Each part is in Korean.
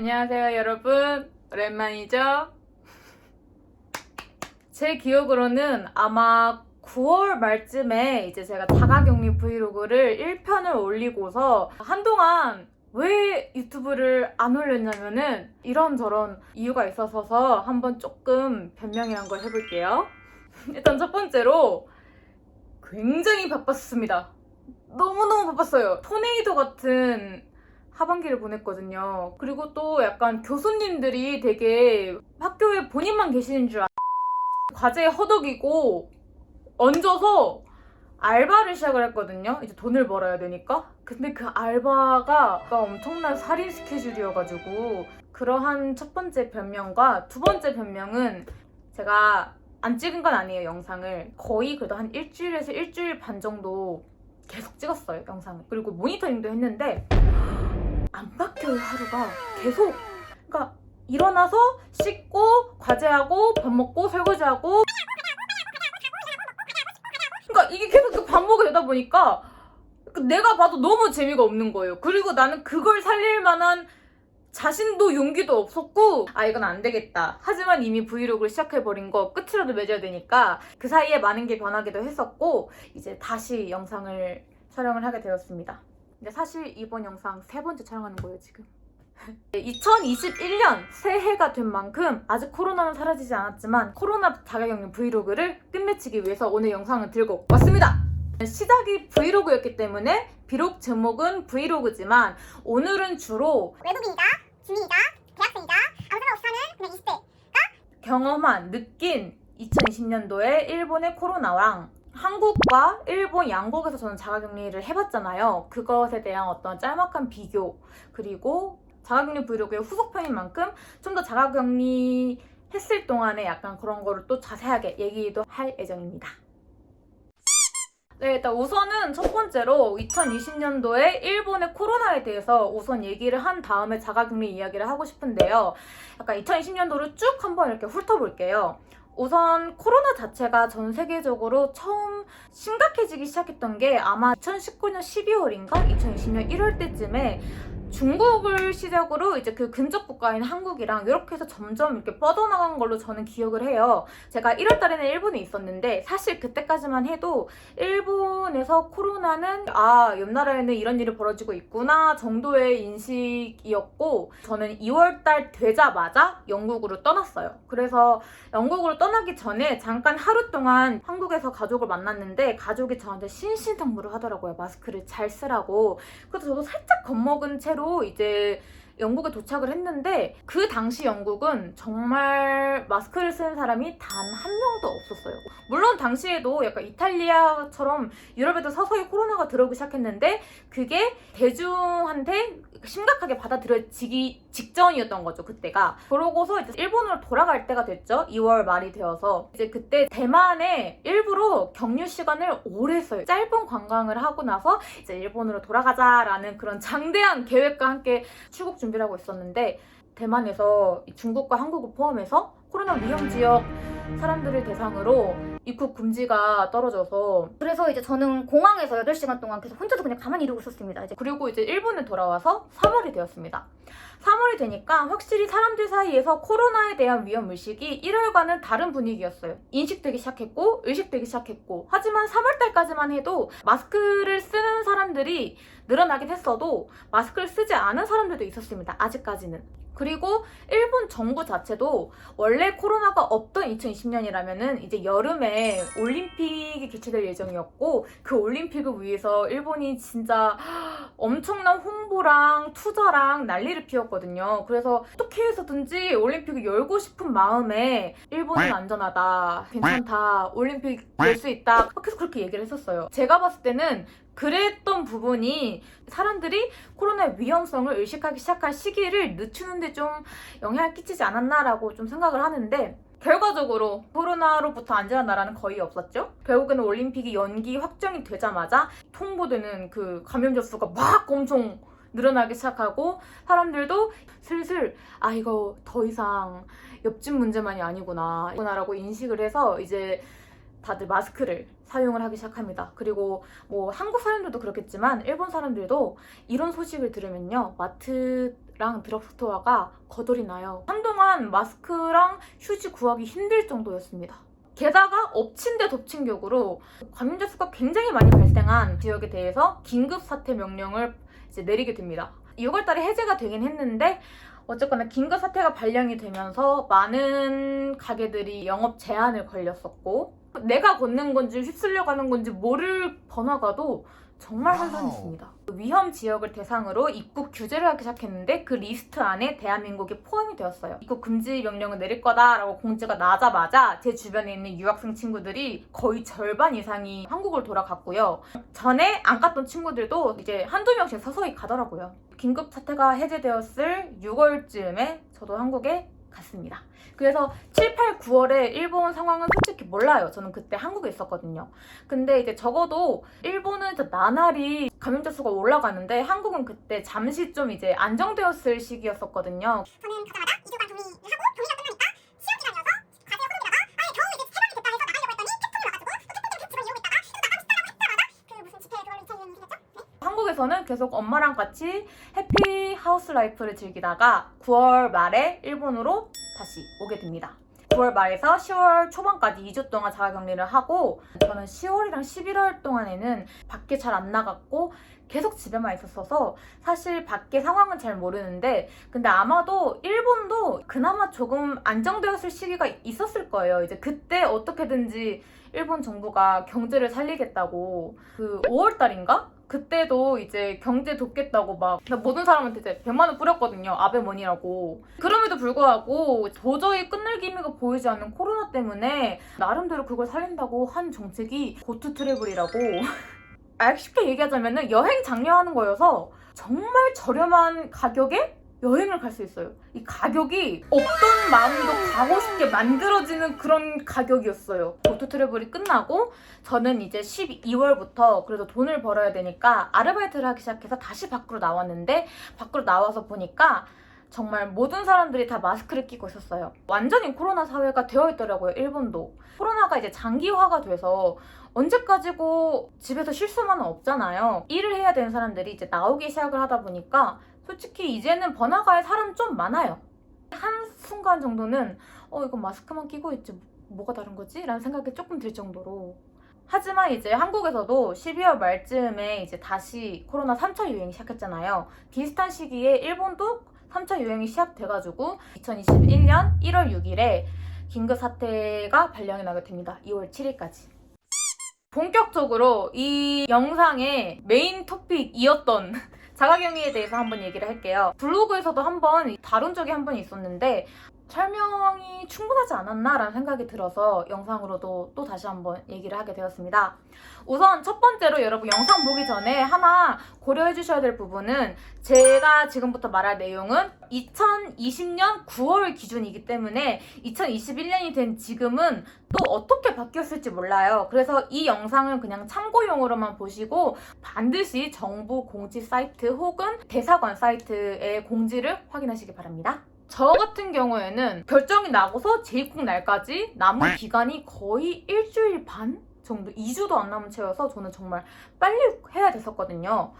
안녕하세요 여러분, 오랜만이죠? 제 기억으로는 아마 9월 말쯤에 이제 제가 자가격리 브이로그를 1편을 올리고서 한동안 왜 유튜브를 안 올렸냐면은 이런저런 이유가 있어서 한번 조금 변명이란 걸 해볼게요. 일단 첫 번째로 굉장히 바빴습니다. 너무너무 바빴어요. 토네이도 같은 하반기를 보냈거든요. 그리고 또 약간 교수님들이 되게 학교에 본인만 계시는 줄 과제에 허덕이고 얹어서 알바를 시작을 했거든요. 이제 돈을 벌어야 되니까. 근데 그 알바가 엄청난 살인 스케줄이어가지고 그러한 첫 번째 변명과 두 번째 변명은 제가 안 찍은 건 아니에요, 영상을. 거의 그래도 한 일주일에서 일주일 반 정도 계속 찍었어요, 영상을. 그리고 모니터링도 했는데 안 바뀌어요, 하루가. 계속. 그러니까 일어나서 씻고 과제하고 밥 먹고 설거지하고 그러니까 이게 계속 그 반복이 되다 보니까 내가 봐도 너무 재미가 없는 거예요. 그리고 나는 그걸 살릴 만한 자신도 용기도 없었고 이건 안 되겠다. 하지만 이미 브이로그를 시작해버린 거 끝이라도 맺어야 되니까 그 사이에 많은 게 변하기도 했었고 이제 다시 영상을 촬영을 하게 되었습니다. 근데 사실 이번 영상 세 번째 촬영하는 거예요, 지금. 2021년 새해가 된 만큼 아직 코로나는 사라지지 않았지만 코로나 자가격리 브이로그를 끝맺히기 위해서 오늘 영상을 들고 왔습니다. 시작이 브이로그였기 때문에 비록 제목은 브이로그지만 오늘은 주로 외국인이다, 주민이다, 대학생이다, 아무 상관없이 사는 그냥 20대 경험한, 느낀 2020년도에 일본의 코로나랑 한국과 일본 양국에서 저는 자가격리를 해봤잖아요. 그것에 대한 어떤 짤막한 비교, 그리고 자가격리 브이로그의 후속편인 만큼 좀 더 자가격리 했을 동안에 약간 그런 거를 또 자세하게 얘기도 할 예정입니다. 네, 일단 우선은 첫 번째로 2020년도에 일본의 코로나에 대해서 우선 얘기를 한 다음에 자가격리 이야기를 하고 싶은데요. 약간 2020년도를 쭉 한번 이렇게 훑어볼게요. 우선 코로나 자체가 전 세계적으로 처음 심각해지기 시작했던 게 아마 2019년 12월인가 2020년 1월 때쯤에 중국을 시작으로 이제 그 근접 국가인 한국이랑 이렇게 해서 점점 이렇게 뻗어나간 걸로 저는 기억을 해요. 제가 1월 달에는 일본에 있었는데 사실 그때까지만 해도 일본에서 코로나는 옆 나라에는 이런 일이 벌어지고 있구나 정도의 인식이었고 저는 2월 달 되자마자 영국으로 떠났어요. 그래서 영국으로 떠나기 전에 잠깐 하루 동안 한국에서 가족을 만났는데 가족이 저한테 신신당부를 하더라고요. 마스크를 잘 쓰라고. 그래서 저도 살짝 겁먹은 채로 이제 영국에 도착을 했는데 그 당시 영국은 정말 마스크를 쓰는 사람이 단 한 명도 없었어요. 물론 당시에도 약간 이탈리아처럼 유럽에도 서서히 코로나가 들어오기 시작했는데 그게 대중한테 심각하게 받아들여지기 직전이었던 거죠, 그때가. 그러고서 이제 일본으로 돌아갈 때가 됐죠. 2월 말이 되어서. 이제 그때 대만에 일부러 격리 시간을 오래 써요. 짧은 관광을 하고 나서 이제 일본으로 돌아가자라는 그런 장대한 계획과 함께 출국 준비를 하고 있었는데 대만에서 중국과 한국을 포함해서 코로나 위험 지역 사람들을 대상으로 입국 금지가 떨어져서 그래서 이제 저는 공항에서 8시간 동안 계속 혼자서 그냥 가만히 이러고 있었습니다. 그리고 이제 일본에 돌아와서 3월이 되었습니다. 3월이 되니까 확실히 사람들 사이에서 코로나에 대한 위험의식이 1월과는 다른 분위기였어요. 인식되기 시작했고 의식되기 시작했고 하지만 3월달까지만 해도 마스크를 쓰는 사람들이 늘어나긴 했어도 마스크를 쓰지 않은 사람들도 있었습니다. 아직까지는. 그리고 일본 정부 자체도 원래 코로나가 없던 2020년이라면은 이제 여름에 올림픽이 개최될 예정이었고 그 올림픽을 위해서 일본이 진짜 엄청난 홍보랑 투자랑 난리를 피웠거든요. 그래서 어떻게 해서든지 올림픽을 열고 싶은 마음에 일본은 안전하다, 괜찮다, 올림픽 열 수 있다 계속 그렇게 얘기를 했었어요. 제가 봤을 때는 그랬던 부분이 사람들이 코로나의 위험성을 의식하기 시작한 시기를 늦추는데 좀 영향을 끼치지 않았나라고 좀 생각을 하는데 결과적으로 코로나로부터 안전한 나라는 거의 없었죠. 결국에는 올림픽이 연기 확정이 되자마자 통보되는 그 감염자 수가 막 엄청 늘어나기 시작하고 사람들도 슬슬 이거 더 이상 옆집 문제만이 아니구나 라고 인식을 해서 이제 다들 마스크를 사용을 하기 시작합니다. 그리고 뭐 한국 사람들도 그렇겠지만 일본 사람들도 이런 소식을 들으면요 마트 랑 드럭스토어가 거덜이 나요. 한동안 마스크랑 휴지 구하기 힘들 정도였습니다. 게다가 엎친 데 덮친 격으로 감염자 수가 굉장히 많이 발생한 지역에 대해서 긴급 사태 명령을 이제 내리게 됩니다. 6월달에 해제가 되긴 했는데 어쨌거나 긴급 사태가 발령이 되면서 많은 가게들이 영업 제한을 걸렸었고, 내가 걷는 건지 휩쓸려 가는 건지 모를 번화가도 정말 한산했습니다. 위험 지역을 대상으로 입국 규제를 하기 시작했는데 그 리스트 안에 대한민국이 포함이 되었어요. 입국 금지 명령을 내릴 거다라고 공지가 나자마자 제 주변에 있는 유학생 친구들이 거의 절반 이상이 한국을 돌아갔고요. 전에 안 갔던 친구들도 이제 한두 명씩 서서히 가더라고요. 긴급 사태가 해제되었을 6월쯤에 저도 한국에 갔습니다. 그래서 7, 8, 9월에 일본 상황은 솔직히 몰라요. 저는 그때 한국에 있었거든요. 근데 이제 적어도 일본은 나날이 감염자 수가 올라가는데 한국은 그때 잠시 좀 이제 안정되었을 시기였었거든요. 저는 가자마자 2주간 격리를 하고 격리가 끝나니까 시험 기간이어서 과제 코로나가 아예 겨우 이제 해방이 됐다 해서 나가려고 했더니 캡틴이 와가지고 그 캡틴 때문에 집을 이러고 있다가 또 나가고 싶다라고 했다가 그 무슨 집회 그걸로 2차 유행이 생겼죠? 네. 한국에서는 계속 엄마랑 같이 해피 하우스 라이프를 즐기다가 9월 말에 일본으로 다시 오게 됩니다. 9월 말에서 10월 초반까지 2주 동안 자가격리를 하고, 저는 10월이랑 11월 동안에는 밖에 잘 안 나갔고 계속 집에만 있었어서 사실 밖에 상황은 잘 모르는데, 근데 아마도 일본도 그나마 조금 안정되었을 시기가 있었을 거예요. 이제 그때 어떻게든지 일본 정부가 경제를 살리겠다고 그 5월 달인가? 그때도 이제 경제 돕겠다고 막 모든 사람한테 이제 100만 원 뿌렸거든요. 아베머니라고. 그럼에도 불구하고 도저히 끝날 기미가 보이지 않는 코로나 때문에 나름대로 그걸 살린다고 한 정책이 고투 트래블이라고 알기 쉽게 얘기하자면 여행 장려하는 거여서 정말 저렴한 가격에 여행을 갈 수 있어요. 이 가격이 없던 마음도 가고 싶게 만들어지는 그런 가격이었어요. 고투 트래블이 끝나고 저는 이제 12월부터 그래도 돈을 벌어야 되니까 아르바이트를 하기 시작해서 다시 밖으로 나왔는데, 밖으로 나와서 보니까 정말 모든 사람들이 다 마스크를 끼고 있었어요. 완전히 코로나 사회가 되어 있더라고요, 일본도. 코로나가 이제 장기화가 돼서 언제까지고 집에서 쉴 수만은 없잖아요. 일을 해야 되는 사람들이 이제 나오기 시작을 하다 보니까 솔직히 이제는 번화가에 사람 좀 많아요. 한순간 정도는 이거 마스크만 끼고 있지 뭐가 다른 거지? 라는 생각이 조금 들 정도로. 하지만 이제 한국에서도 12월 말쯤에 이제 다시 코로나 3차 유행이 시작했잖아요. 비슷한 시기에 일본도 3차 유행이 시작돼가지고 2021년 1월 6일에 긴급 사태가 발령이 나게 됩니다. 2월 7일까지. 본격적으로 이 영상의 메인 토픽이었던 자가격리에 대해서 한번 얘기를 할게요. 블로그에서도 한번 다룬 적이 한 번 있었는데 설명이 충분하지 않았나라는 생각이 들어서 영상으로도 또 다시 한번 얘기를 하게 되었습니다. 우선 첫 번째로 여러분 영상 보기 전에 하나 고려해 주셔야 될 부분은, 제가 지금부터 말할 내용은 2020년 9월 기준이기 때문에 2021년이 된 지금은 또 어떻게 바뀌었을지 몰라요. 그래서 이 영상은 그냥 참고용으로만 보시고 반드시 정부 공지 사이트 혹은 대사관 사이트의 공지를 확인하시기 바랍니다. 저 같은 경우에는 결정이 나고서 재입국 날까지 남은 기간이 거의 일주일 반 정도, 2주도 안 남은 채여서 저는 정말 빨리 해야 됐었거든요.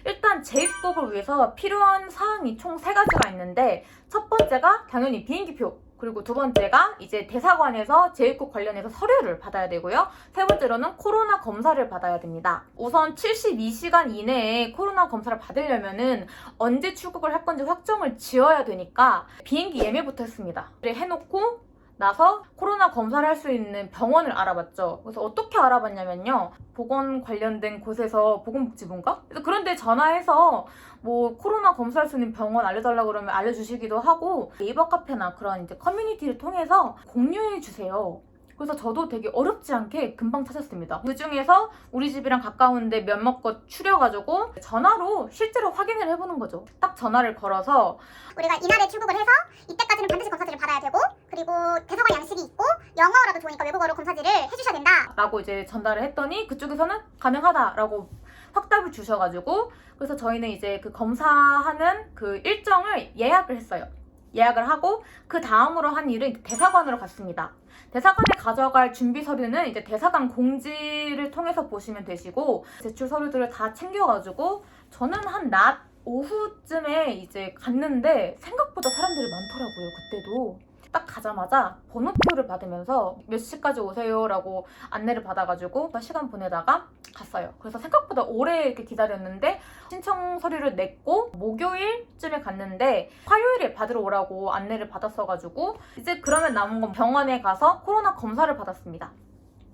일단 재입국을 위해서 필요한 사항이 총 3가지가 있는데, 첫 번째가 당연히 비행기표, 그리고 두 번째가 이제 대사관에서 재입국 관련해서 서류를 받아야 되고요. 세 번째로는 코로나 검사를 받아야 됩니다. 우선 72시간 이내에 코로나 검사를 받으려면은 언제 출국을 할 건지 확정을 지어야 되니까 비행기 예매부터 했습니다. 해놓고 나서 코로나 검사를 할 수 있는 병원을 알아봤죠. 그래서 어떻게 알아봤냐면요, 보건 관련된 곳에서, 보건복지부인가? 그런 데 전화해서 뭐 코로나 검사할 수 있는 병원 알려달라고 그러면 알려주시기도 하고, 네이버 카페나 그런 이제 커뮤니티를 통해서 공유해 주세요. 그래서 저도 되게 어렵지 않게 금방 찾았습니다. 그 중에서 우리 집이랑 가까운데 몇몇 곳 추려가지고 전화로 실제로 확인을 해보는 거죠. 딱 전화를 걸어서 우리가 이날에 출국을 해서 이때까지는 반드시 검사지를 받아야 되고, 그리고 대사관 양식이 있고 영어라도 좋으니까 외국어로 검사지를 해주셔야 된다 라고 이제 전달을 했더니 그쪽에서는 가능하다라고 확답을 주셔가지고, 그래서 저희는 이제 그 검사하는 그 일정을 예약을 했어요. 예약을 하고 그 다음으로 한 일은 대사관으로 갔습니다. 대사관에 가져갈 준비 서류는 이제 대사관 공지를 통해서 보시면 되시고, 제출 서류들을 다 챙겨가지고 저는 한 낮 오후쯤에 이제 갔는데 생각보다 사람들이 많더라고요. 그때도 딱 가자마자 번호표를 받으면서 몇 시까지 오세요라고 안내를 받아가지고 시간 보내다가 갔어요. 그래서 생각보다 오래 이렇게 기다렸는데 신청 서류를 냈고 목요일쯤에 갔는데 화요일에 받으러 오라고 안내를 받았어가지고 이제 그러면 남은 건 병원에 가서 코로나 검사를 받았습니다.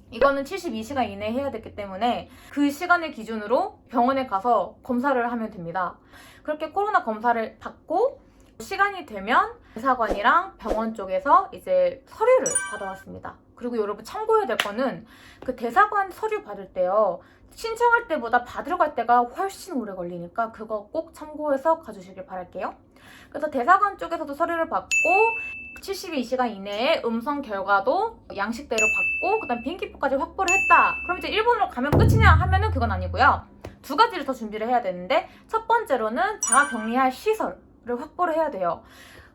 이거는 72시간 이내에 해야 됐기 때문에 그 시간을 기준으로 병원에 가서 검사를 하면 됩니다. 그렇게 코로나 검사를 받고 시간이 되면 대사관이랑 병원 쪽에서 이제 서류를 받아왔습니다. 그리고 여러분 참고해야 될 거는 그 대사관 서류 받을 때요. 신청할 때보다 받으러 갈 때가 훨씬 오래 걸리니까 그거 꼭 참고해서 가주시길 바랄게요. 그래서 대사관 쪽에서도 서류를 받고 72시간 이내에 음성 결과도 양식대로 받고 그다음 비행기표까지 확보를 했다. 그럼 이제 일본으로 가면 끝이냐 하면은 그건 아니고요. 두 가지를 더 준비를 해야 되는데 첫 번째로는 자가격리할 시설을 확보를 해야 돼요.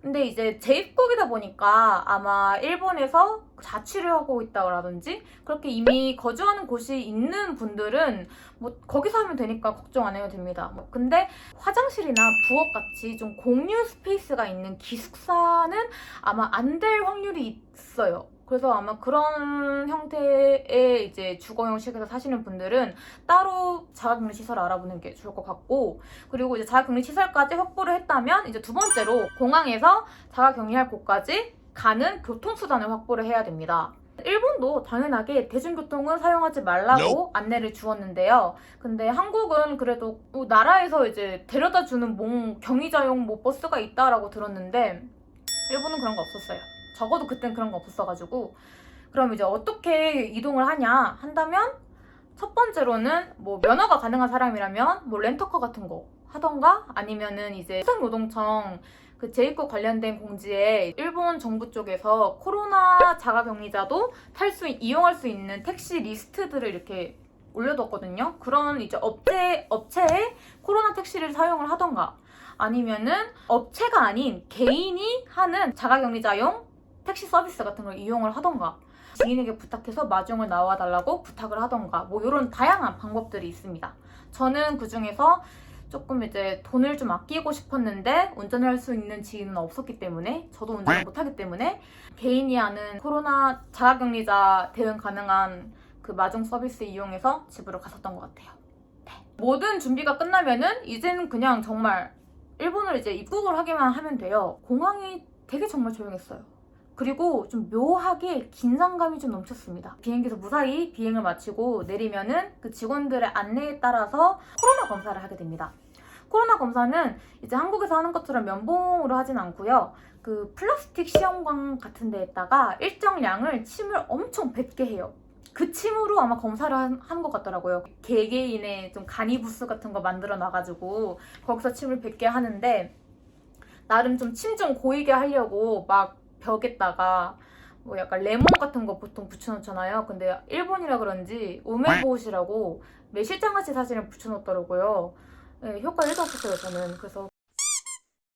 근데 이제 재입국이다 보니까 아마 일본에서 자취를 하고 있다라든지 그렇게 이미 거주하는 곳이 있는 분들은 뭐 거기서 하면 되니까 걱정 안 해도 됩니다. 근데 화장실이나 부엌같이 좀 공유 스페이스가 있는 기숙사는 아마 안 될 확률이 있어요. 그래서 아마 그런 형태의 이제 주거 형식에서 사시는 분들은 따로 자가격리 시설을 알아보는 게 좋을 것 같고, 그리고 이제 자가격리 시설까지 확보를 했다면 이제 두 번째로 공항에서 자가격리할 곳까지 가는 교통수단을 확보를 해야 됩니다. 일본도 당연하게 대중교통은 사용하지 말라고 안내를 주었는데요. 근데 한국은 그래도 나라에서 이제 데려다 주는 경위자용 뭐 버스가 있다라고 들었는데 일본은 그런 거 없었어요. 적어도 그땐 그런 거 없었어가지고. 그럼 이제 어떻게 이동을 하냐 한다면 첫 번째로는 뭐 면허가 가능한 사람이라면 뭐 렌터카 같은 거 하던가 아니면은 이제 수상노동청 그 재입국 관련된 공지에 일본 정부 쪽에서 코로나 자가격리자도 이용할 수 있는 택시 리스트들을 이렇게 올려뒀거든요. 그런 이제 업체에 코로나 택시를 사용을 하던가 아니면은 업체가 아닌 개인이 하는 자가격리자용 택시 서비스 같은 걸 이용을 하던가 지인에게 부탁해서 마중을 나와달라고 부탁을 하던가 뭐 이런 다양한 방법들이 있습니다. 저는 그 중에서 조금 이제 돈을 좀 아끼고 싶었는데 운전을 할 수 있는 지인은 없었기 때문에 저도 운전을 못하기 때문에 개인이 하는 코로나 자가격리자 대응 가능한 그 마중 서비스 이용해서 집으로 갔었던 것 같아요. 네. 모든 준비가 끝나면은 이제는 그냥 정말 일본을 이제 입국을 하기만 하면 돼요. 공항이 되게 정말 조용했어요. 그리고 좀 묘하게 긴장감이 좀 넘쳤습니다. 비행기에서 무사히 비행을 마치고 내리면은 그 직원들의 안내에 따라서 코로나 검사를 하게 됩니다. 코로나 검사는 이제 한국에서 하는 것처럼 면봉으로 하진 않고요. 그 플라스틱 시험관 같은 데에다가 일정량을 침을 엄청 뱉게 해요. 그 침으로 아마 검사를 한 것 같더라고요. 개개인의 좀 간이 부스 같은 거 만들어 놔가지고 거기서 침을 뱉게 하는데 나름 좀 침 좀 고이게 하려고 막 벽에다가 뭐 약간 레몬 같은 거 보통 붙여놓잖아요. 근데 일본이라 그런지 우메보시라고 매실장아찌 사진을 붙여놓더라고요. 네, 효과 1도 없었어요 저는. 그래서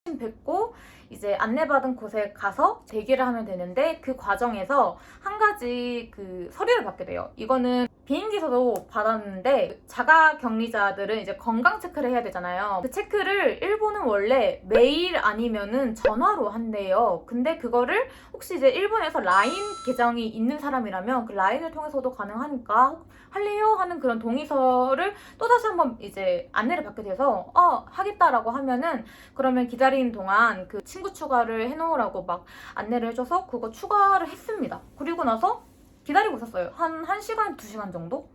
침 뱉고 이제 안내받은 곳에 가서 대기를 하면 되는데 그 과정에서 한 가지 그 서류를 받게 돼요. 이거는 비행기에서도 받았는데 자가격리자들은 이제 건강 체크를 해야 되잖아요. 그 체크를 일본은 원래 메일 아니면은 전화로 한대요. 근데 그거를 혹시 이제 일본에서 라인 계정이 있는 사람이라면 그 라인을 통해서도 가능하니까 할래요? 하는 그런 동의서를 또다시 한번 이제 안내를 받게 돼서 하겠다라고 하면은 그러면 기다리는 동안 그 친구 추가를 해놓으라고 막 안내를 해줘서 그거 추가를 했습니다. 그리고 나서 기다리고 있었어요. 한 1시간, 2시간 정도?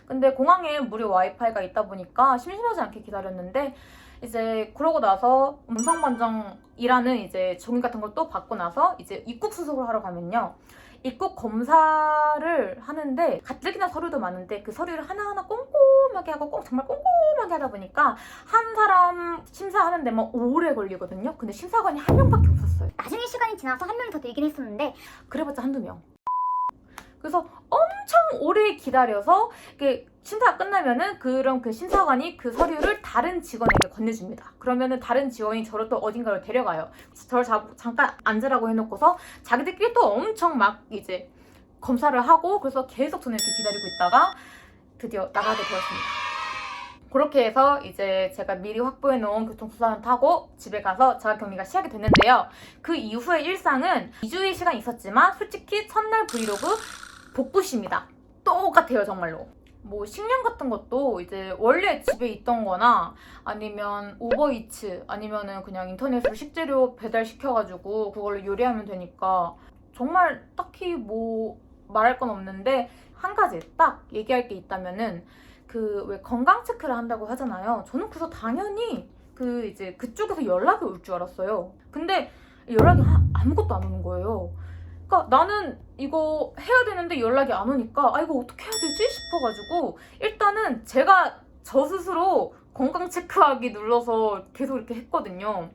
근데 공항에 무료 와이파이가 있다 보니까 심심하지 않게 기다렸는데 이제 그러고 나서 음성 판정이라는 이제 종이 같은 걸 또 받고 나서 이제 입국 수속을 하러 가면요. 입국 검사를 하는데 가뜩이나 서류도 많은데 그 서류를 하나하나 꼼꼼하게 하고 정말 꼼꼼하게 하다 보니까 한 사람 심사하는 데만 오래 걸리거든요. 근데 심사관이 한 명밖에 없었어요. 나중에 시간이 지나서 한 명이 더 늘긴 했었는데 그래봤자 한두 명. 그래서 엄청 오래 기다려서 심사가 끝나면은 그럼 그 심사관이 그 서류를 다른 직원에게 건네줍니다. 그러면은 다른 직원이 저를 또 어딘가로 데려가요. 저를 잠깐 앉으라고 해놓고서 자기들끼리 또 엄청 막 이제 검사를 하고 그래서 계속 저는 이렇게 기다리고 있다가 드디어 나가게 되었습니다. 그렇게 해서 이제 제가 미리 확보해 놓은 교통수단을 타고 집에 가서 자가격리가 시작이 됐는데요. 그 이후의 일상은 2주의 시간이 있었지만 솔직히 첫날 브이로그 복붙입니다. 똑같아요, 정말로. 뭐 식량 같은 것도 이제 원래 집에 있던 거나 아니면 우버이츠 아니면은 그냥 인터넷으로 식재료 배달시켜가지고 그걸로 요리하면 되니까 정말 딱히 뭐 말할 건 없는데, 한 가지 딱 얘기할 게 있다면은 그 왜 건강 체크를 한다고 하잖아요. 저는 그래서 당연히 그 이제 그쪽에서 연락이 올 줄 알았어요. 근데 연락이 아무것도 안 오는 거예요. 그러니까 나는 이거 해야 되는데 연락이 안 오니까 아, 이거 어떻게 해야 되지 싶어가지고 일단은 제가 저 스스로 건강 체크하기 눌러서 계속 이렇게 했거든요.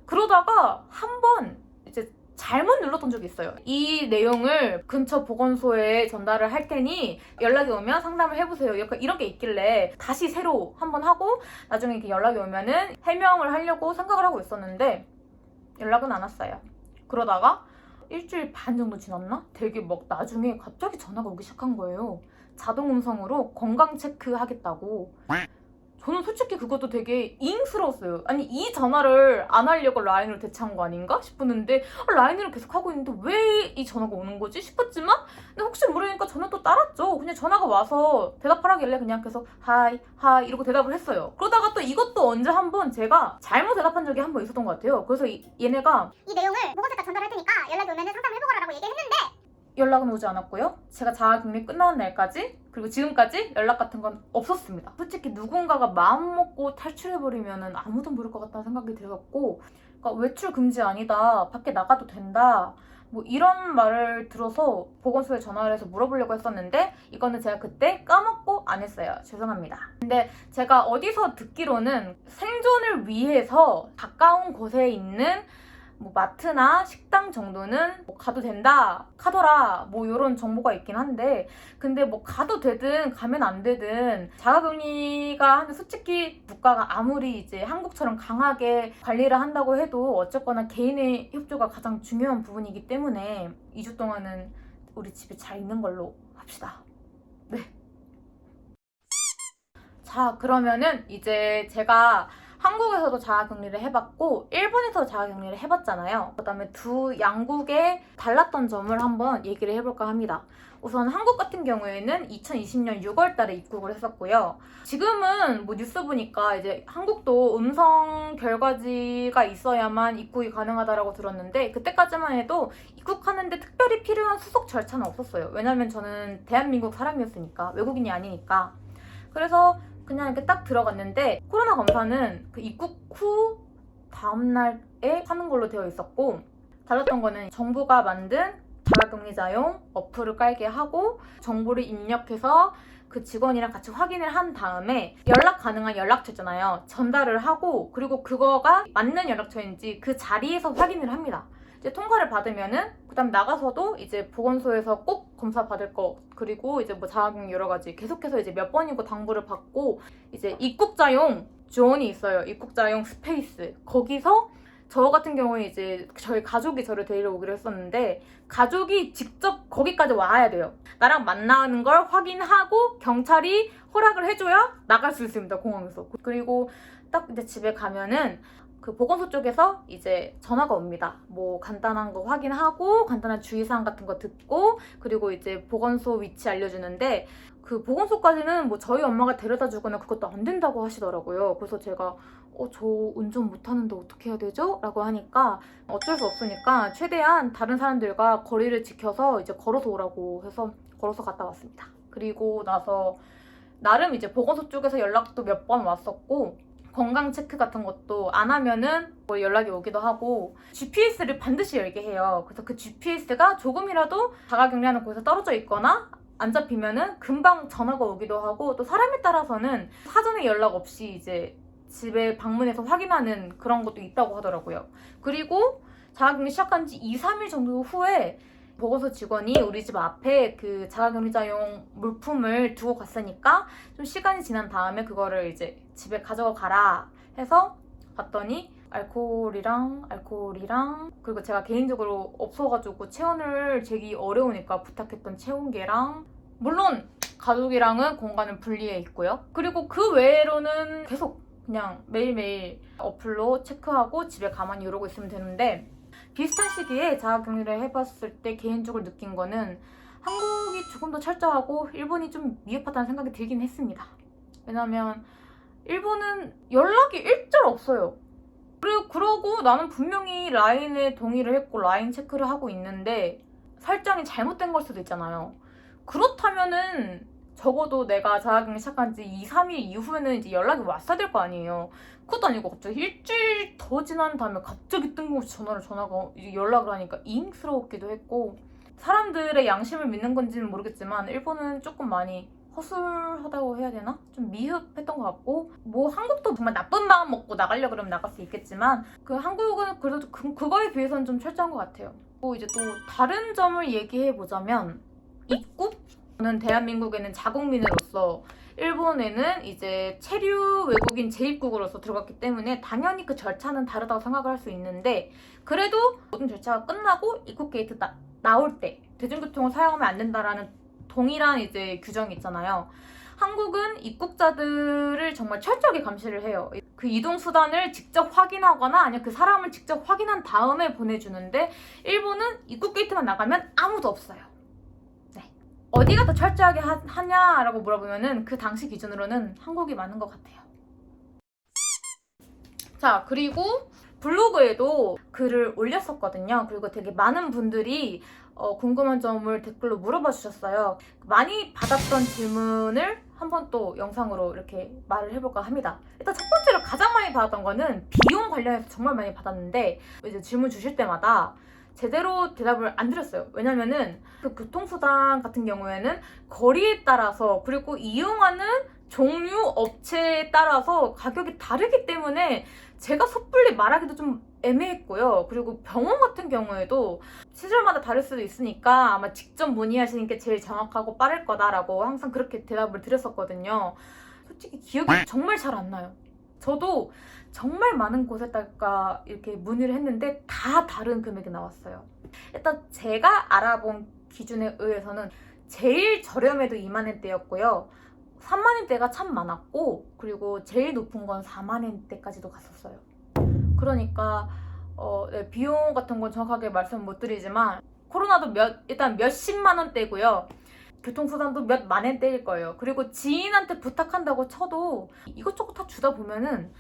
그러다가 한 번 이제 잘못 눌렀던 적이 있어요. 이 내용을 근처 보건소에 전달을 할 테니 연락이 오면 상담을 해보세요. 약간 이런 게 있길래 다시 새로 한번 하고 나중에 이렇게 연락이 오면은 해명을 하려고 생각을 하고 있었는데 연락은 안 왔어요. 그러다가 일주일 반 정도 지났나? 되게 막 나중에 갑자기 전화가 오기 시작한 거예요. 자동 음성으로 건강 체크 하겠다고. 저는 솔직히 그것도 되게 잉스러웠어요. 아니 이 전화를 안 하려고 라인으로 대체한 거 아닌가 싶었는데 라인으로 계속 하고 있는데 왜 이 전화가 오는 거지 싶었지만 근데 혹시 모르니까 저는 또 따랐죠. 그냥 전화가 와서 대답하라길래 그냥 계속 하이 하이 이러고 대답을 했어요. 그러다가 또 이것도 언제 한번 제가 잘못 대답한 적이 한 번 있었던 것 같아요. 그래서 얘네가 이 내용을 보건소에다 전달할 테니까 연락이 오면 상담해보거라라고 얘기했는데 연락은 오지 않았고요. 제가 자가격리 끝나는 날까지 그리고 지금까지 연락 같은 건 없었습니다. 솔직히 누군가가 마음먹고 탈출해버리면 아무도 모를 것 같다는 생각이 들었고, 그러니까 외출 금지 아니다, 밖에 나가도 된다, 뭐 이런 말을 들어서 보건소에 전화를 해서 물어보려고 했었는데 이거는 제가 그때 까먹고 안 했어요. 죄송합니다. 근데 제가 어디서 듣기로는 생존을 위해서 가까운 곳에 있는 뭐 마트나 식당 정도는 뭐 가도 된다 카더라 뭐 이런 정보가 있긴 한데, 근데 뭐 가도 되든 가면 안 되든 자가격리가 하는데 솔직히 국가가 아무리 이제 한국처럼 강하게 관리를 한다고 해도 어쨌거나 개인의 협조가 가장 중요한 부분이기 때문에 2주 동안은 우리 집에 잘 있는 걸로 합시다. 네. 자, 그러면은 이제 제가 한국에서도 자가격리를 해봤고 일본에서도 자가격리를 해봤잖아요. 그 다음에 두 양국의 달랐던 점을 한번 얘기를 해볼까 합니다. 우선 한국 같은 경우에는 2020년 6월 달에 입국을 했었고요. 지금은 뭐 뉴스 보니까 이제 한국도 음성 결과지가 있어야만 입국이 가능하다라고 들었는데 그때까지만 해도 입국하는데 특별히 필요한 수속 절차는 없었어요. 왜냐면 저는 대한민국 사람이었으니까, 외국인이 아니니까. 그래서 그냥 이렇게 딱 들어갔는데 코로나 검사는 그 입국 후 다음날에 하는 걸로 되어 있었고, 달랐던 거는 정부가 만든 자가격리자용 어플을 깔게 하고 정보를 입력해서 그 직원이랑 같이 확인을 한 다음에 연락 가능한 연락처잖아요. 전달을 하고 그리고 그거가 맞는 연락처인지 그 자리에서 확인을 합니다. 이제 통과를 받으면은 그다음 나가서도 이제 보건소에서 꼭 검사 받을 거, 그리고 이제 뭐 자가격리 여러 가지 계속해서 이제 몇 번이고 당부를 받고, 이제 입국자용 조언이 있어요. 입국자용 스페이스. 거기서 저 같은 경우에 이제 저희 가족이 저를 데리러 오기로 했었는데 가족이 직접 거기까지 와야 돼요. 나랑 만나는 걸 확인하고 경찰이 허락을 해줘야 나갈 수 있습니다, 공항에서. 그리고 딱 이제 집에 가면은 그 보건소 쪽에서 이제 전화가 옵니다. 뭐 간단한 거 확인하고 간단한 주의사항 같은 거 듣고 그리고 이제 보건소 위치 알려주는데 그 보건소까지는 뭐 저희 엄마가 데려다 주거나 그것도 안 된다고 하시더라고요. 그래서 제가 저 운전 못하는데 어떻게 해야 되죠? 라고 하니까 어쩔 수 없으니까 최대한 다른 사람들과 거리를 지켜서 이제 걸어서 오라고 해서 걸어서 갔다 왔습니다. 그리고 나서 나름 이제 보건소 쪽에서 연락도 몇 번 왔었고 건강 체크 같은 것도 안 하면은 뭐 연락이 오기도 하고 GPS를 반드시 열게 해요. 그래서 그 GPS가 조금이라도 자가격리하는 곳에서 떨어져 있거나 안 잡히면은 금방 전화가 오기도 하고, 또 사람에 따라서는 사전에 연락 없이 이제 집에 방문해서 확인하는 그런 것도 있다고 하더라고요. 그리고 자가격리 시작한 지 2, 3일 정도 후에 보건소 직원이 우리 집 앞에 그 자가격리자용 물품을 두고 갔으니까 좀 시간이 지난 다음에 그거를 이제 집에 가져가 가라 해서 봤더니 알코올이랑 그리고 제가 개인적으로 없어가지고 체온을 재기 어려우니까 부탁했던 체온계랑, 물론 가족이랑은 공간을 분리해 있고요. 그리고 그 외로는 계속 그냥 매일매일 어플로 체크하고 집에 가만히 이러고 있으면 되는데, 비슷한 시기에 자가격리를 해봤을 때 개인적으로 느낀 거는 한국이 조금 더 철저하고 일본이 좀 미흡하다는 생각이 들긴 했습니다. 왜냐면 일본은 연락이 일절 없어요. 그러고 나는 분명히 라인에 동의를 했고 라인 체크를 하고 있는데 설정이 잘못된 걸 수도 있잖아요. 그렇다면은 적어도 내가 자가격리 시작한 지 2, 3일 이후에는 이제 연락이 왔어야 될 거 아니에요. 그것도 아니고 갑자기 일주일 더 지난 다음에 갑자기 뜬금없이 전화가 이제 연락을 하니까 잉스러웠기도 했고, 사람들의 양심을 믿는 건지는 모르겠지만 일본은 조금 많이 허술하다고 해야 되나? 좀 미흡했던 것 같고, 뭐 한국도 정말 나쁜 마음 먹고 나가려고 그러면 나갈 수 있겠지만 그 한국은 그래도 그거에 비해서는 좀 철저한 것 같아요. 또 이제 또 다른 점을 얘기해 보자면 입국? 저는 대한민국에는 자국민으로서 일본에는 이제 체류 외국인 재입국으로서 들어갔기 때문에 당연히 그 절차는 다르다고 생각을 할 수 있는데, 그래도 모든 절차가 끝나고 입국 게이트 나올 때 대중교통을 사용하면 안 된다라는 동일한 이제 규정이 있잖아요. 한국은 입국자들을 정말 철저하게 감시를 해요. 그 이동 수단을 직접 확인하거나 아니면 그 사람을 직접 확인한 다음에 보내주는데, 일본은 입국 게이트만 나가면 아무도 없어요. 네. 어디가 더 철저하게 하냐라고 물어보면은 그 당시 기준으로는 한국이 맞는 것 같아요. 자, 그리고 블로그에도 글을 올렸었거든요. 그리고 되게 많은 분들이 궁금한 점을 댓글로 물어봐 주셨어요. 많이 받았던 질문을 한번 또 영상으로 이렇게 말을 해볼까 합니다. 일단 첫 번째로 가장 많이 받았던 거는 비용 관련해서 정말 많이 받았는데, 이제 질문 주실 때마다 제대로 대답을 안 드렸어요. 왜냐면은 그 교통수단 같은 경우에는 거리에 따라서 그리고 이용하는 종류, 업체에 따라서 가격이 다르기 때문에 제가 섣불리 말하기도 좀 애매했고요. 그리고 병원 같은 경우에도 시설마다 다를 수도 있으니까 아마 직접 문의하시는 게 제일 정확하고 빠를 거다라고 항상 그렇게 대답을 드렸었거든요. 솔직히 기억이 정말 잘 안 나요. 저도 정말 많은 곳에다가 이렇게 문의를 했는데 다 다른 금액이 나왔어요. 일단 제가 알아본 기준에 의해서는 제일 저렴해도 2만 원대였고요. 3만 원대가 참 많았고, 그리고 제일 높은 건 4만 원대까지도 갔었어요. 그러니까 네, 비용 같은 건 정확하게 말씀 못 드리지만 코로나도 일단 몇십만 원대고요. 교통수단도 몇만 원대일 거예요. 그리고 지인한테 부탁한다고 쳐도 이것저것 다 주다 보면은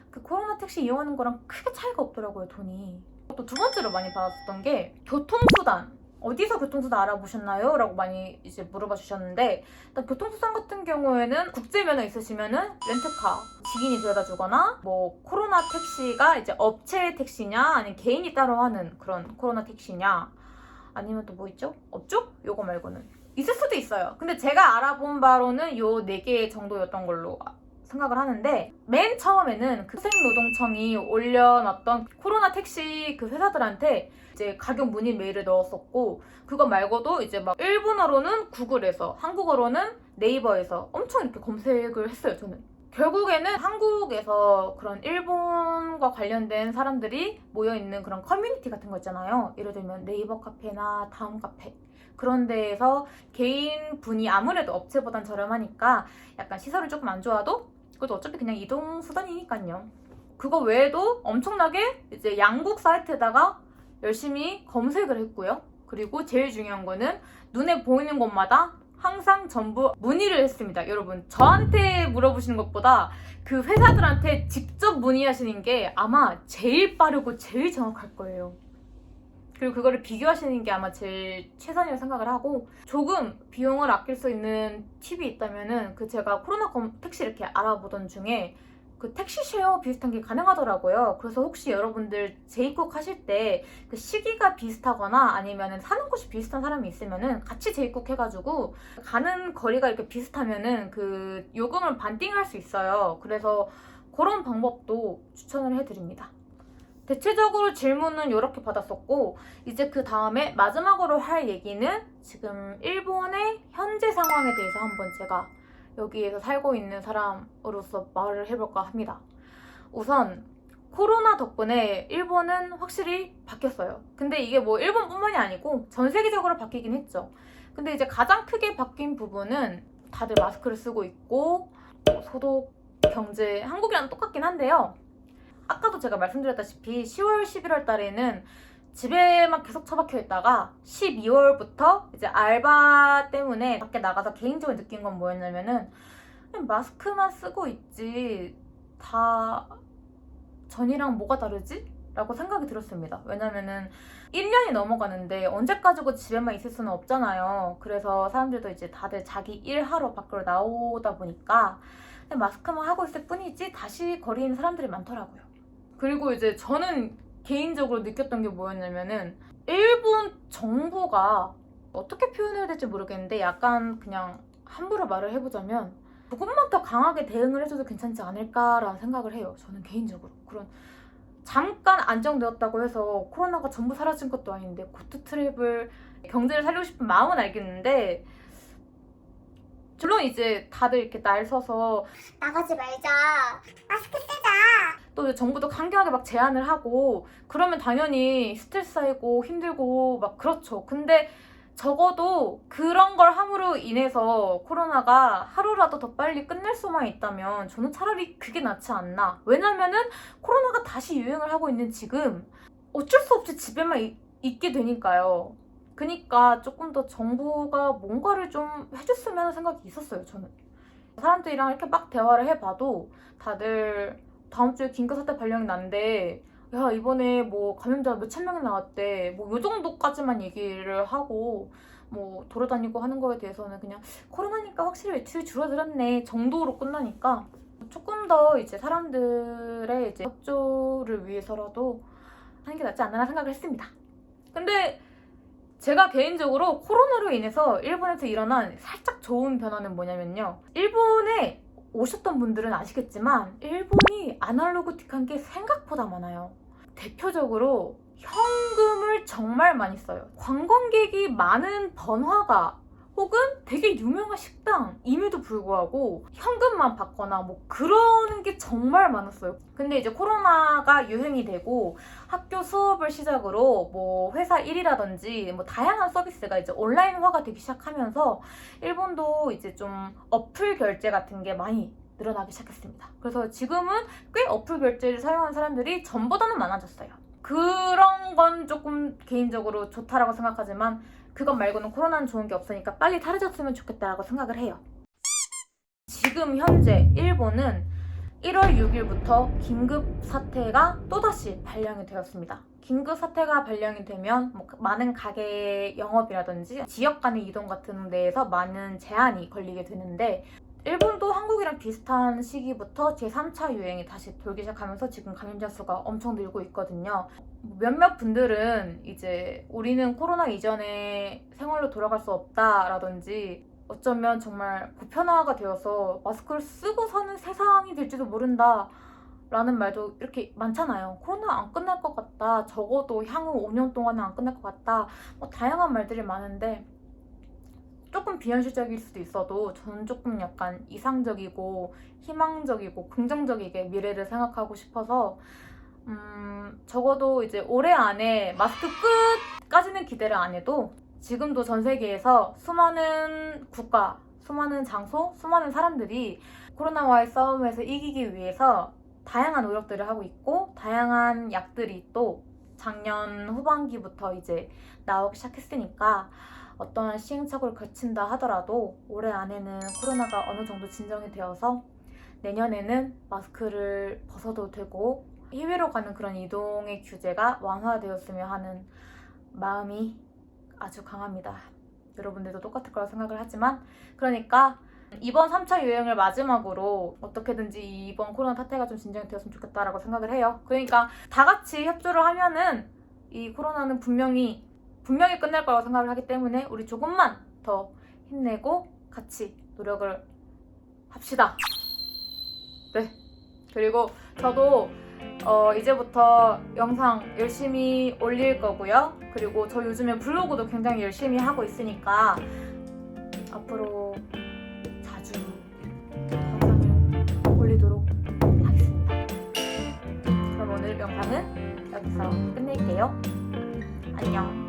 그 코로나 택시 이용하는 거랑 크게 차이가 없더라고요, 돈이. 또 두 번째로 많이 받았던 게 교통수단. 어디서 교통수단 알아보셨나요? 라고 많이 이제 물어봐 주셨는데, 일단 교통수단 같은 경우에는 국제면허 있으시면은 렌트카 지인이 데려다 주거나, 뭐 코로나 택시가 이제 업체 택시냐 아니면 개인이 따로 하는 그런 코로나 택시냐, 아니면 또 뭐 있죠? 업종? 요거 말고는 있을 수도 있어요. 근데 제가 알아본 바로는 요 4개 정도였던 걸로 생각을 하는데, 맨 처음에는 그厚生노동청이 올려놨던 코로나 택시 그 회사들한테 이제 가격 문의 메일을 넣었었고, 그거 말고도 이제 막 일본어로는 구글에서, 한국어로는 네이버에서 엄청 이렇게 검색을 했어요, 저는. 결국에는 한국에서 그런 일본과 관련된 사람들이 모여있는 그런 커뮤니티 같은 거 있잖아요. 예를 들면 네이버 카페나 다음 카페, 그런 데에서 개인분이 아무래도 업체보단 저렴하니까 약간 시설이 조금 안 좋아도 그것도 어차피 그냥 이동수단이니까요. 그거 외에도 엄청나게 이제 양국 사이트에다가 열심히 검색을 했고요. 그리고 제일 중요한 거는 눈에 보이는 곳마다 항상 전부 문의를 했습니다. 여러분, 저한테 물어보시는 것보다 그 회사들한테 직접 문의하시는 게 아마 제일 빠르고 제일 정확할 거예요. 그리고 그거를 비교하시는 게 아마 제일 최선이라고 생각을 하고, 조금 비용을 아낄 수 있는 팁이 있다면은 그 제가 코로나 택시 이렇게 알아보던 중에 그 택시 쉐어 비슷한 게 가능하더라고요. 그래서 혹시 여러분들 재입국 하실 때 그 시기가 비슷하거나 아니면은 사는 곳이 비슷한 사람이 있으면은 같이 재입국 해가지고 가는 거리가 이렇게 비슷하면은 그 요금을 반띵할 수 있어요. 그래서 그런 방법도 추천을 해드립니다. 대체적으로 질문은 이렇게 받았었고, 이제 그 다음에 마지막으로 할 얘기는 지금 일본의 현재 상황에 대해서 한번 제가 여기에서 살고 있는 사람으로서 말을 해볼까 합니다. 우선 코로나 덕분에 일본은 확실히 바뀌었어요. 근데 이게 뭐 일본뿐만이 아니고 전 세계적으로 바뀌긴 했죠. 근데 이제 가장 크게 바뀐 부분은 다들 마스크를 쓰고 있고 소독, 경제, 한국이랑 똑같긴 한데요. 아까도 제가 말씀드렸다시피 10월, 11월 달에는 집에만 계속 처박혀 있다가 12월부터 이제 알바 때문에 밖에 나가서 개인적으로 느낀 건 뭐였냐면은 그냥 마스크만 쓰고 있지 다 전이랑 뭐가 다르지? 라고 생각이 들었습니다. 왜냐면은 1년이 넘어가는데 언제까지고 집에만 있을 수는 없잖아요. 그래서 사람들도 이제 다들 자기 일하러 밖으로 나오다 보니까 그냥 마스크만 하고 있을 뿐이지 다시 거리에 있는 사람들이 많더라고요. 그리고 이제 저는 개인적으로 느꼈던 게 뭐였냐면은 일본 정부가 어떻게 표현해야 될지 모르겠는데 약간 그냥 함부로 말을 해보자면 조금만 더 강하게 대응을 해줘도 괜찮지 않을까라는 생각을 해요. 저는 개인적으로. 그런 잠깐 안정되었다고 해서 코로나가 전부 사라진 것도 아닌데 고트 트랩을 경제를 살리고 싶은 마음은 알겠는데 물론 이제 다들 이렇게 날 서서 나가지 말자. 마스크 쓰자. 또 이제 정부도 강경하게 막 제한을 하고 그러면 당연히 스트레스 쌓이고 힘들고 막 그렇죠. 근데 적어도 그런 걸 함으로 인해서 코로나가 하루라도 더 빨리 끝낼 수만 있다면 저는 차라리 그게 낫지 않나. 왜냐면은 코로나가 다시 유행을 하고 있는 지금 어쩔 수 없이 집에만 있게 되니까요. 그니까 조금 더 정부가 뭔가를 좀 해줬으면 하는 생각이 있었어요, 저는. 사람들이랑 이렇게 막 대화를 해봐도 다들 다음 주에 긴급사태 발령이 난대. 야, 이번에 뭐 감염자 몇천 명이 나왔대. 뭐 요 정도까지만 얘기를 하고 뭐 돌아다니고 하는 거에 대해서는 그냥 코로나니까 확실히 매출이 줄어들었네 정도로 끝나니까 조금 더 이제 사람들의 이제 협조를 위해서라도 하는 게 낫지 않나 생각을 했습니다. 근데 제가 개인적으로 코로나로 인해서 일본에서 일어난 살짝 좋은 변화는 뭐냐면요. 일본에 오셨던 분들은 아시겠지만 일본이 아날로그틱한 게 생각보다 많아요. 대표적으로 현금을 정말 많이 써요. 관광객이 많은 번화가 혹은 되게 유명한 식당임에도 불구하고 현금만 받거나 뭐 그런 게 정말 많았어요. 근데 이제 코로나가 유행이 되고 학교 수업을 시작으로 뭐 회사 일이라든지 뭐 다양한 서비스가 이제 온라인화가 되기 시작하면서 일본도 이제 좀 어플 결제 같은 게 많이 늘어나기 시작했습니다. 그래서 지금은 꽤 어플 결제를 사용하는 사람들이 전보다는 많아졌어요. 그런 건 조금 개인적으로 좋다라고 생각하지만 그것 말고는 코로나는 좋은 게 없으니까 빨리 사라졌으면 좋겠다라고 생각을 해요. 지금 현재 일본은 1월 6일부터 긴급 사태가 또다시 발령이 되었습니다. 긴급 사태가 발령이 되면 뭐 많은 가게 영업이라든지 지역 간의 이동 같은 데에서 많은 제한이 걸리게 되는데 일본도 한국이랑 비슷한 시기부터 제3차 유행이 다시 돌기 시작하면서 지금 감염자 수가 엄청 늘고 있거든요. 몇몇 분들은 이제 우리는 코로나 이전에 생활로 돌아갈 수 없다라든지 어쩌면 정말 보편화가 되어서 마스크를 쓰고 사는 세상이 될지도 모른다 라는 말도 이렇게 많잖아요. 코로나 안 끝날 것 같다. 적어도 향후 5년 동안은 안 끝날 것 같다. 뭐 다양한 말들이 많은데 조금 비현실적일 수도 있어도 저는 조금 약간 이상적이고 희망적이고 긍정적이게 미래를 생각하고 싶어서 적어도 이제 올해 안에 마스크 끝까지는 기대를 안 해도 지금도 전 세계에서 수많은 국가, 수많은 장소, 수많은 사람들이 코로나와의 싸움에서 이기기 위해서 다양한 노력들을 하고 있고 다양한 약들이 또 작년 후반기부터 이제 나오기 시작했으니까 어떠한 시행착오를 거친다 하더라도 올해 안에는 코로나가 어느 정도 진정이 되어서 내년에는 마스크를 벗어도 되고 해외로 가는 그런 이동의 규제가 완화되었으면 하는 마음이 아주 강합니다. 여러분들도 똑같을 거라 생각을 하지만 그러니까 이번 3차 유행을 마지막으로 어떻게든지 이번 코로나 사태가 좀 진정이 되었으면 좋겠다라고 생각을 해요. 그러니까 다 같이 협조를 하면은 이 코로나는 분명히 끝날 거라고 생각을 하기 때문에 우리 조금만 더 힘내고 같이 노력을 합시다. 네. 그리고 저도 이제부터 영상 열심히 올릴 거고요. 그리고 저 요즘에 블로그도 굉장히 열심히 하고 있으니까 앞으로 자주 영상을 올리도록 하겠습니다. 그럼 오늘 영상은 여기서 끝낼게요. 안녕.